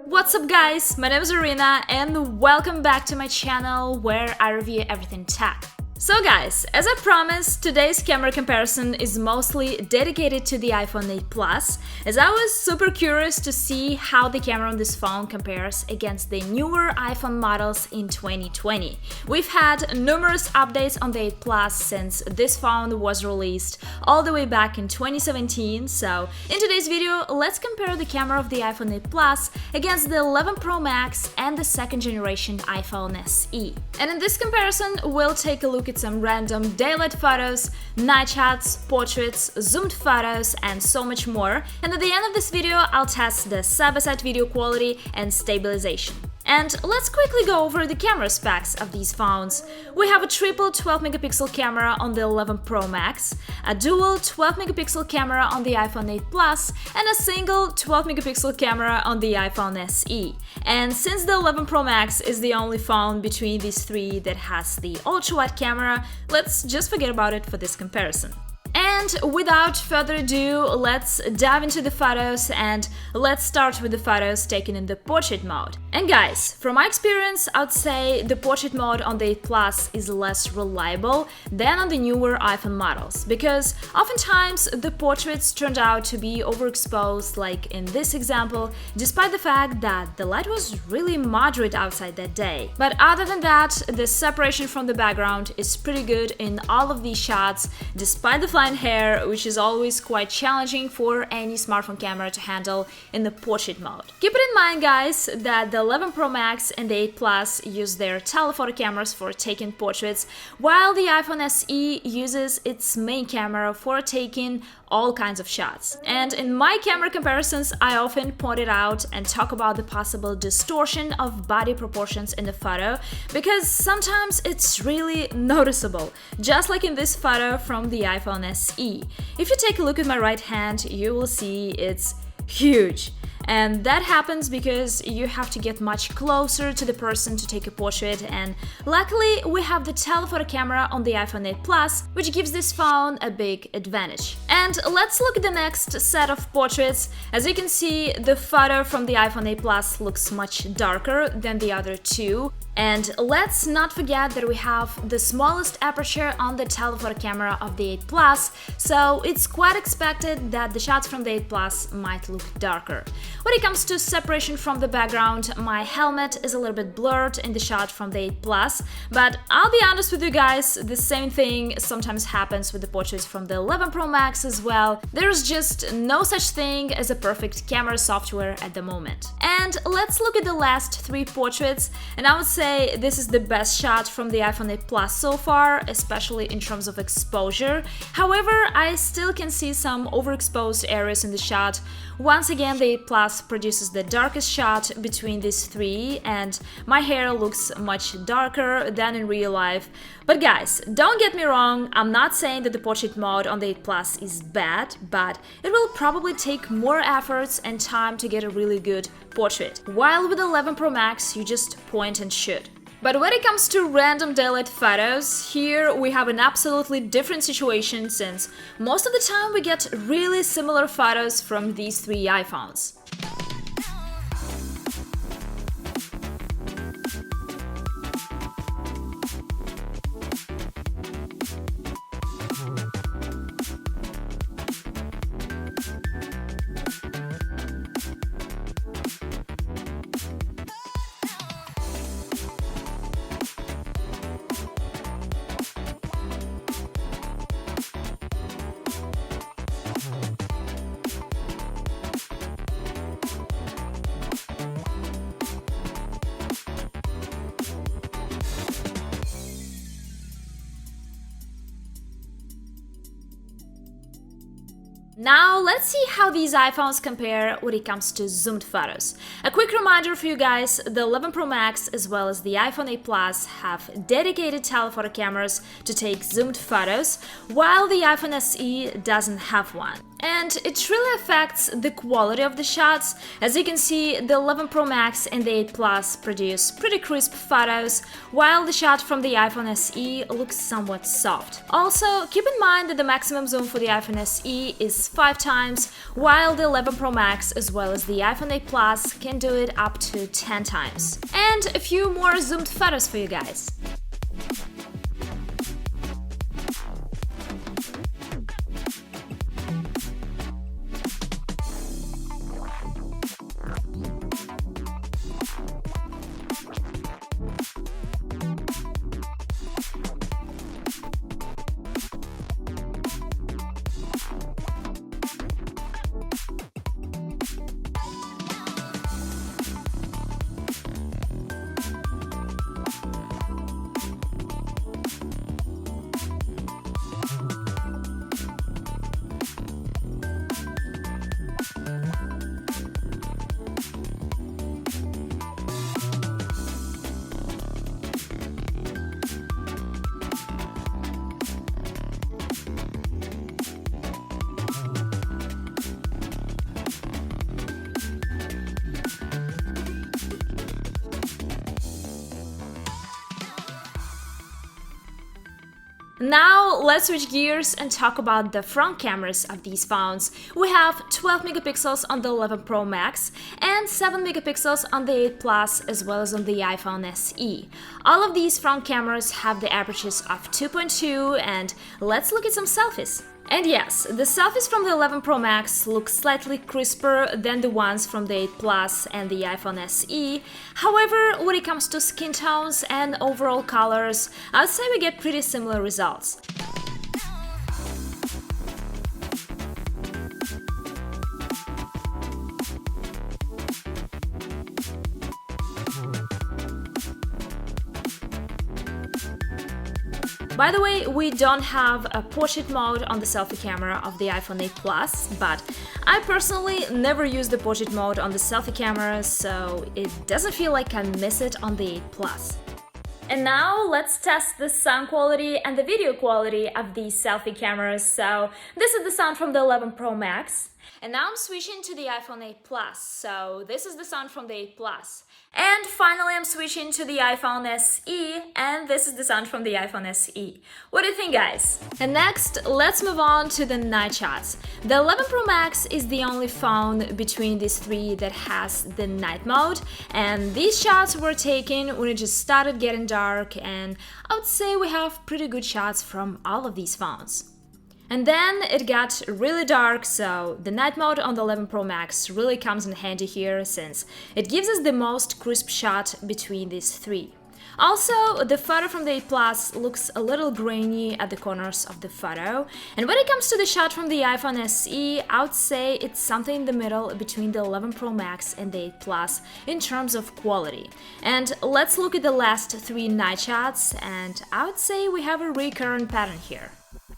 What's up guys, my name is Arina and welcome back to my channel where I review everything tech. So guys, as I promised, today's camera comparison is mostly dedicated to the iPhone 8 Plus, as I was super curious to see how the camera on this phone compares against the newer iPhone models in 2020. We've had numerous updates on the 8 Plus since this phone was released all the way back in 2017, so in today's video, let's compare the camera of the iPhone 8 Plus against the 11 Pro Max and the second generation iPhone SE. And in this comparison, we'll take a look at some random daylight photos, night shots, portraits, zoomed photos, and so much more. And at the end of this video, I'll test the side-by-side video quality and stabilization. And let's quickly go over the camera specs of these phones. We have a triple 12-megapixel camera on the 11 Pro Max, a dual 12-megapixel camera on the iPhone 8 Plus, and a single 12-megapixel camera on the iPhone SE. And since the 11 Pro Max is the only phone between these three that has the ultra-wide camera, let's just forget about it for this comparison. And without further ado, let's dive into the photos and let's start with the photos taken in the portrait mode. And guys, from my experience, I'd say the portrait mode on the 8 Plus is less reliable than on the newer iPhone models, because oftentimes the portraits turned out to be overexposed, like in this example, despite the fact that the light was really moderate outside that day. But other than that, the separation from the background is pretty good in all of these shots, despite the flying hair, which is always quite challenging for any smartphone camera to handle in the portrait mode. Keep it in mind, guys, that the 11 Pro Max and the 8 Plus use their telephoto cameras for taking portraits, while the iPhone SE uses its main camera for taking all kinds of shots. And in my camera comparisons, I often point it out and talk about the possible distortion of body proportions in the photo, because sometimes it's really noticeable, just like in this photo from the iPhone SE. If you take a look at my right hand, you will see it's huge. And that happens because you have to get much closer to the person to take a portrait, and luckily we have the telephoto camera on the iPhone 8 Plus, which gives this phone a big advantage. And let's look at the next set of portraits. As you can see, the photo from the iPhone 8 Plus looks much darker than the other two. And let's not forget that we have the smallest aperture on the telephoto camera of the 8 Plus, so it's quite expected that the shots from the 8 Plus might look darker. When it comes to separation from the background, my helmet is a little bit blurred in the shot from the 8 Plus, but I'll be honest with you guys, the same thing sometimes happens with the portraits from the 11 Pro Max as well. There's just no such thing as a perfect camera software at the moment. And let's look at the last three portraits, and I would say this is the best shot from the iPhone 8 Plus so far, especially in terms of exposure. However, I still can see some overexposed areas in the shot. Once again, the 8 Plus produces the darkest shot between these three, and my hair looks much darker than in real life. But guys, don't get me wrong, I'm not saying that the portrait mode on the 8 Plus is bad, but it will probably take more efforts and time to get a really good portrait, while with 11 Pro Max you just point and shoot. But when it comes to random daylight photos, here we have an absolutely different situation, since most of the time we get really similar photos from these three iPhones. Now let's see how these iPhones compare when it comes to zoomed photos. A quick reminder for you guys, the 11 Pro Max as well as the iPhone 8 Plus have dedicated telephoto cameras to take zoomed photos, while the iPhone SE doesn't have one. And it really affects the quality of the shots. As you can see, the 11 Pro Max and the 8 Plus produce pretty crisp photos, while the shot from the iPhone SE looks somewhat soft. Also, keep in mind that the maximum zoom for the iPhone SE is 5 times, while the 11 Pro Max as well as the iPhone 8 Plus can do it up to 10 times. And a few more zoomed photos for you guys. Now let's switch gears and talk about the front cameras of these phones. We have 12 megapixels on the 11 Pro Max and 7 megapixels on the 8 Plus as well as on the iPhone SE. All of these front cameras have the apertures of 2.2, and let's look at some selfies. And yes, the selfies from the 11 Pro Max look slightly crisper than the ones from the 8 Plus and the iPhone SE. However, when it comes to skin tones and overall colors, I'd say we get pretty similar results. By the way, we don't have a portrait mode on the selfie camera of the iPhone 8 Plus, but I personally never use the portrait mode on the selfie camera, so it doesn't feel like I miss it on the 8 Plus. And now let's test the sound quality and the video quality of these selfie cameras. So this is the sound from the 11 Pro Max. And now I'm switching to the iPhone 8 Plus, so this is the sound from the 8 Plus. And finally I'm switching to the iPhone SE, and this is the sound from the iPhone SE. What do you think, guys? And next, let's move on to the night shots. The 11 Pro Max is the only phone between these three that has the night mode, and these shots were taken when it just started getting dark, and I would say we have pretty good shots from all of these phones. And then it got really dark, so the night mode on the 11 Pro Max really comes in handy here, since it gives us the most crisp shot between these three. Also, the photo from the 8 Plus looks a little grainy at the corners of the photo, and when it comes to the shot from the iPhone SE, I would say it's something in the middle between the 11 Pro Max and the 8 Plus in terms of quality. And let's look at the last three night shots, and I would say we have a recurrent pattern here.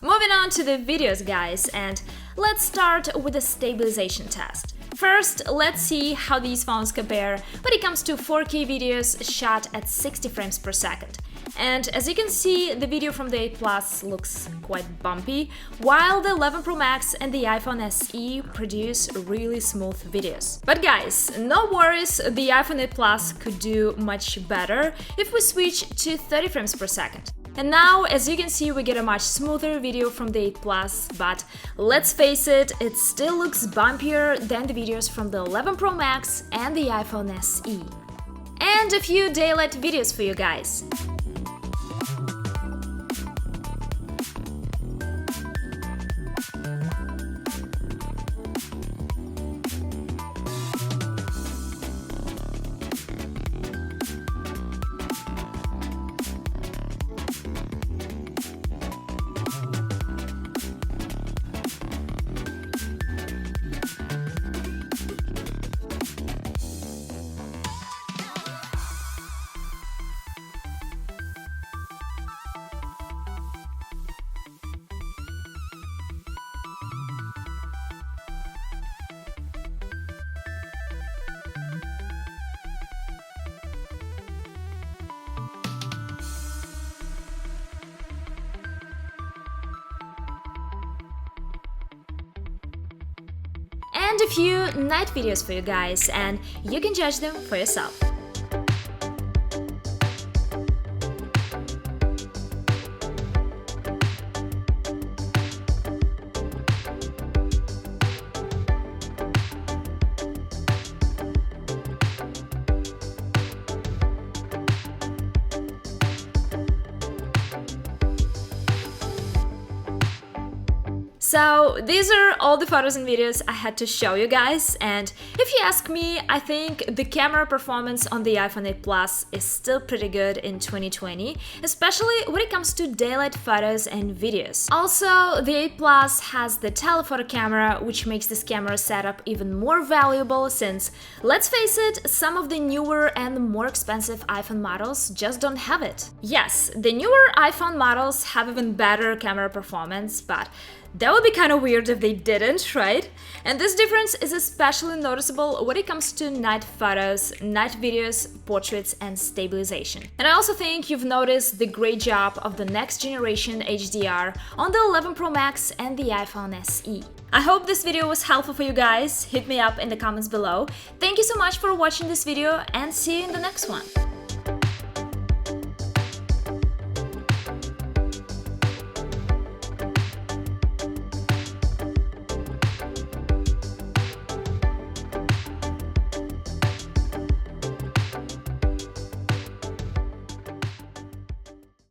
Moving on to the videos, guys, and let's start with the stabilization test. First, let's see how these phones compare when it comes to 4K videos shot at 60 frames per second. And as you can see, the video from the 8 Plus looks quite bumpy, while the 11 Pro Max and the iPhone SE produce really smooth videos. But guys, no worries, the iPhone 8 Plus could do much better if we switch to 30 frames per second. And now, as you can see, we get a much smoother video from the 8 Plus, but let's face it, it still looks bumpier than the videos from the 11 Pro Max and the iPhone SE. And a few daylight videos for you guys. and a few night videos for you guys, and you can judge them for yourself. So these are all the photos and videos I had to show you guys, and if you ask me, I think the camera performance on the iPhone 8 Plus is still pretty good in 2020, especially when it comes to daylight photos and videos. Also, the 8 Plus has the telephoto camera, which makes this camera setup even more valuable since, let's face it, some of the newer and more expensive iPhone models just don't have it. Yes, the newer iPhone models have even better camera performance, but that would be kind of weird if they didn't, right? And this difference is especially noticeable when it comes to night photos, night videos, portraits, and stabilization. And I also think you've noticed the great job of the next generation HDR on the 11 Pro Max and the iPhone SE. I hope this video was helpful for you guys. Hit me up in the comments below. Thank you so much for watching this video, and see you in the next one.